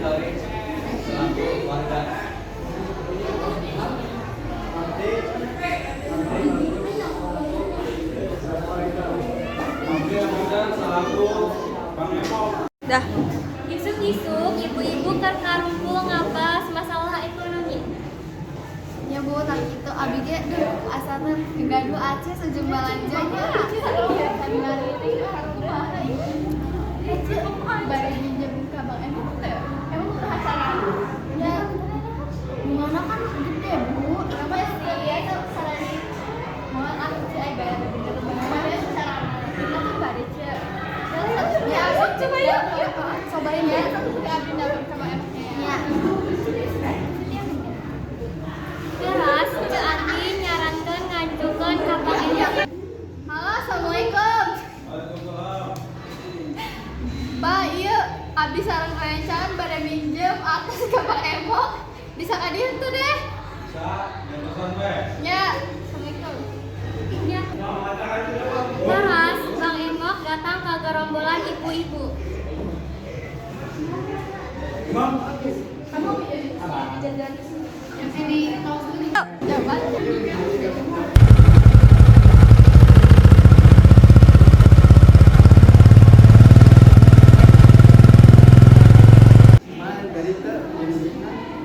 Dah. Isuk-isuk, ibu-ibu kan ngarumpul ngabas masalah ekonomi. Ya bu, tadi itu abi ge asalnya gaduh Aceh sejumlah lanjanya. Bari minjem ke Bang Emang teh. Emang penasaran? Ya, gimana kan gede bu? Kenapa sih? Ya itu salari. Mau aku sih ay bayar pinjam teman-teman ya secara. Kita tuh bari cie. Ya, coba ya. Cobain ya. Abi dapat ke Bang Emang ya. Terus, Cek Ati nyarankeun ngajukeun ka Bang Emok. Halo, assalamualaikum. Ba, iya, abi sareng rencan bade minjem atas ke Bang Emok. Bisa ka dieu tuh deh. Bisa, pesan we. Ya, assalamualaikum. Ya. Terus, Bang Emok datang ke gerombolan ibu-ibu. Imam, Kamu jajan yang sini kaos ini. Jabat.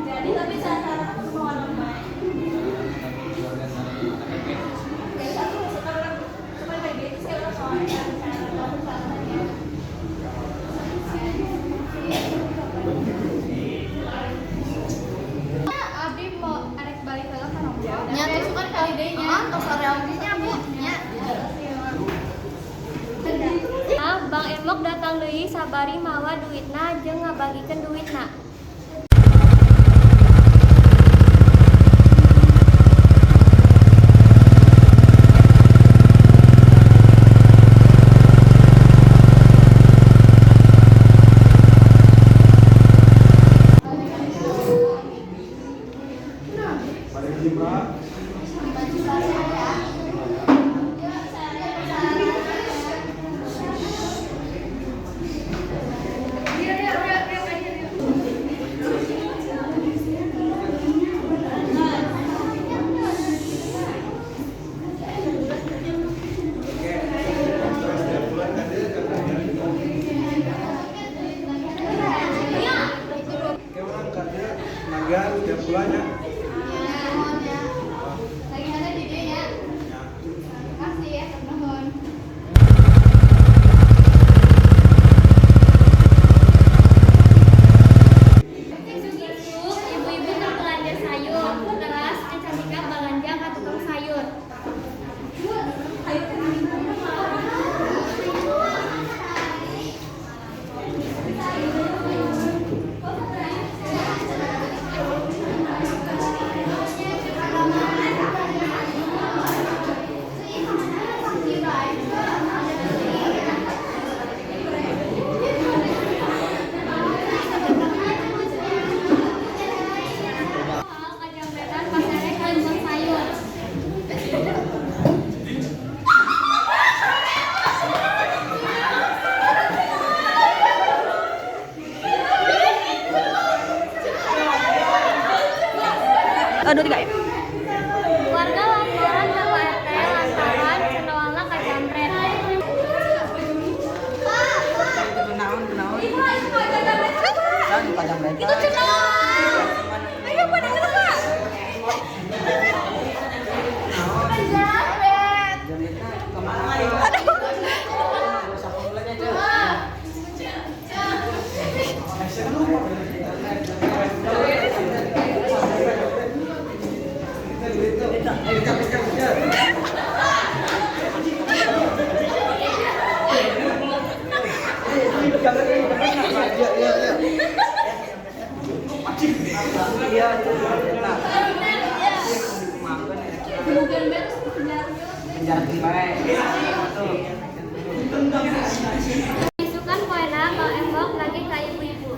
Jadi tapi sasaran semua orang baik. Abi mau arek balik heula ka Rombong. Nya terus kan kali deui nya. Tos areal ge nya Bu. Nya. Bang Emok datang deui sabari mawa duitna jeung ngabagikeun duitna. pada Jimra. Kewan kerja nagar setiap bulannya. Lagi ada di dia ya. Makasih ya, teman-teman. Isuk-isuk, ibu-ibu teh belanja sayur. Terus Cantika belanja ka tukang sayur. Kajamretan pasare ka tukang sayur. Aduh, tiga ya. Warga laporan ke Pak RT lantaran cendewana kajamret. Itu cenah. Ayo pada ngelak. Isukan poena Bang Emok lagi ka ibu-ibu.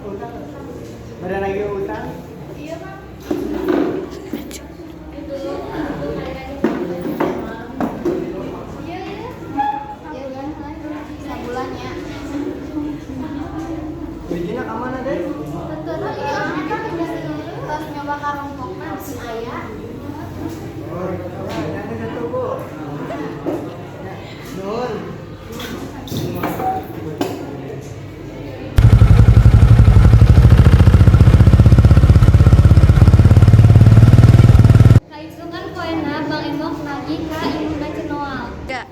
Ada lagi utang? Iya, Pak. Iya, iya. Iya kan, sebulan ya. Bijinya ke mana deh? Betul, iya. Pas nyoba karompoknya masih ayah. Oh, nanti satu bu. Nun. Kaisukan poena Bang Emok nagi ka imuna cenoal. Enggak.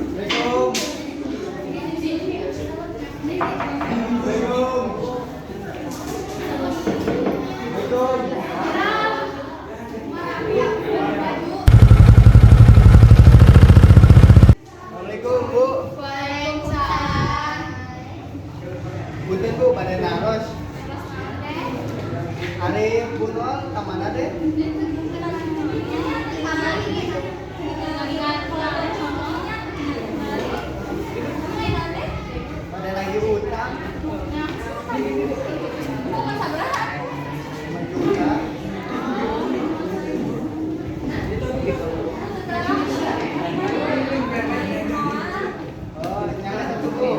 Assalamualaikum. Assalamualaikum. Assalamualaikum. Assalamualaikum bu. Waalaikumsalam. Punten bu pada naros. Hari punol ke mana deh? Pada lagi utang. 5 juta. Oh, nyala satu bu.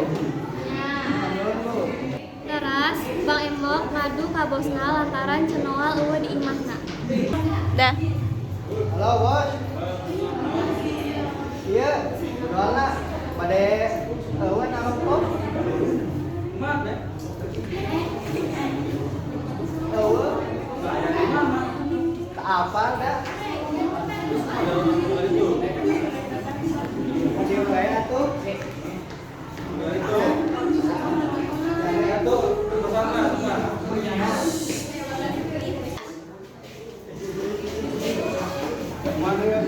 Nuhun, bu. Teras Bang Emok ngadu ka bosna lantaran cenoal eueuh di imahna. Dah. Halo bos. Iya, soalnya pada eueuh narokok. Eueuh. Ke apa dah? Masih bayar tuh. Mana ya?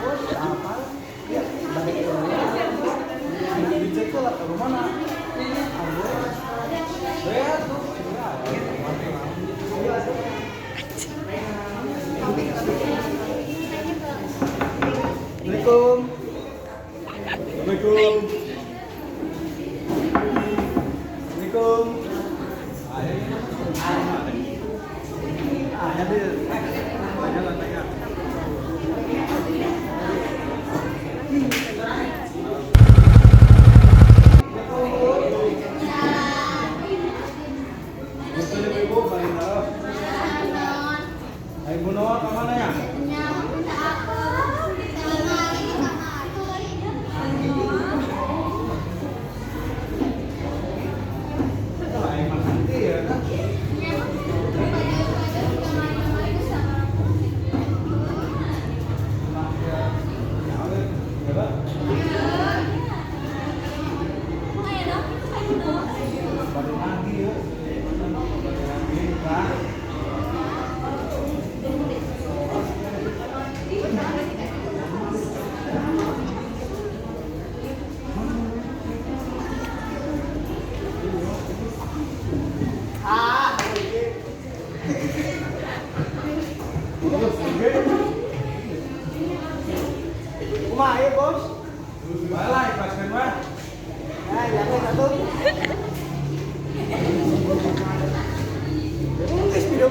Bos, apa? Ya, balik ke rumah. Dicek tuh ke mana? Bayar tuh. Assalamualaikum. Assalamualaikum. Assalamualaikum. Ada deh. Banyak lah tanya. Betul ibu, paling tahu. Ibu Noah kemana ya? Kumaha ya bos? Balai paskan mah. Nah, yang satu. Geus video